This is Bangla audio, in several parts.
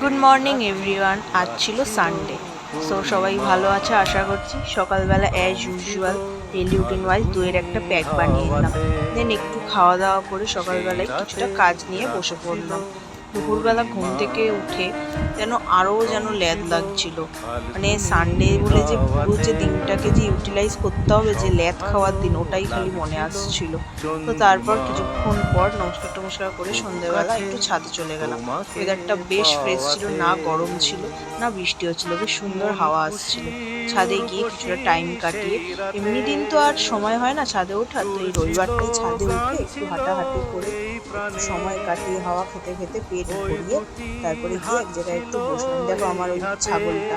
Good morning everyone. আজ ছিল সানডে, সো সবাই ভালো আছে আশা করছি। সকালবেলা as usual daily routine wise দইয়ের একটা প্যাক বানিয়ে নিলাম, দেন একটু খাওয়া দাওয়া করে সকালবেলায় কিছুটা কাজ নিয়ে বসে পড়লাম। দুপুরবেলা ঘুম থেকে উঠে যেন ল্যাদ লাগছিল, মানে সানডে বলে যে পুরো যে দিনটাকে যে ইউটিলাইজ করতে হবে, যে ল্যাদ খাওয়ার দিন, ওটাই খালি মনে আসছিল। তো তারপর কিছুক্ষণ পর নমস্কার টমস্কার করে সন্ধ্যেবেলা একটু ছাদে চলে গেলাম। ওয়েদারটা বেশ ফ্রেশ ছিল, না গরম ছিল না বৃষ্টি হচ্ছিল, বেশ সুন্দর হাওয়া আসছিল। ছাদে গিয়ে কিছুটা টাইম কাটিয়ে, এমনি দিন তো আর সময় হয় না ছাদে ওঠার, তো এই রবিবারটাই ছাদে উঠে একটু হাঁটাহাঁটি করে একটু সময় কাটিয়ে হাওয়া খেতে খেতে পেট ভরিয়ে তারপরে গিয়ে এক জায়গায় একটু বসলাম। দেখো আমার ওই ছাগলটা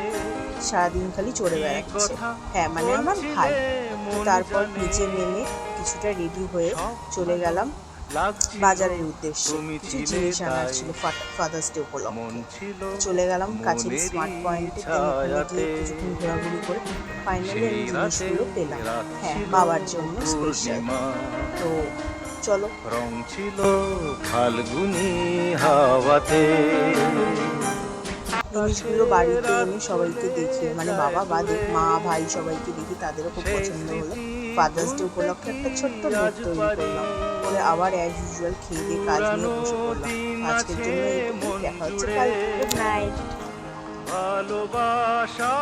সারাদিন খালি চড়ে বেড়াচ্ছে, হ্যাঁ মানে আমার ভাই। তো তারপর নিচে নেমে কিছুটা রেডি হয়ে চলে গেলাম বাজারের উদ্দেশ্যে। কিছু জিনিস আনার ছিল ফাদার্স ডে উপলক্ষে। চলে গেলাম কাছের স্মার্ট পয়েন্টে, ওখানে গিয়ে কিছুক্ষণ ঘোরাঘুরি করে ফাইনালি আমি জিনিসগুলো পেলাম, হ্যাঁ বাবার জন্য স্পেশাল। তো চলো। রং ছিল ফাল্গুনি হাওয়াতে। জিনিসগুলো বাড়িতে এনে সবাইকে দেখিয়ে, মানে বাবা বা মা ভাই সবাইকে দেখি, তাদেরও খুব পছন্দ হলো। ফাদার্স ডে উপলক্ষে একটা ছোট্ট নোট তৈরি করলাম, করে আবার অ্যাজ ইউজুয়াল খেয়ে দিয়ে কাজ নিয়ে বসে পড়লাম। আজকের জন্য এইটুকু, দেখা হচ্ছে কাল। Good night. ভালোবাসা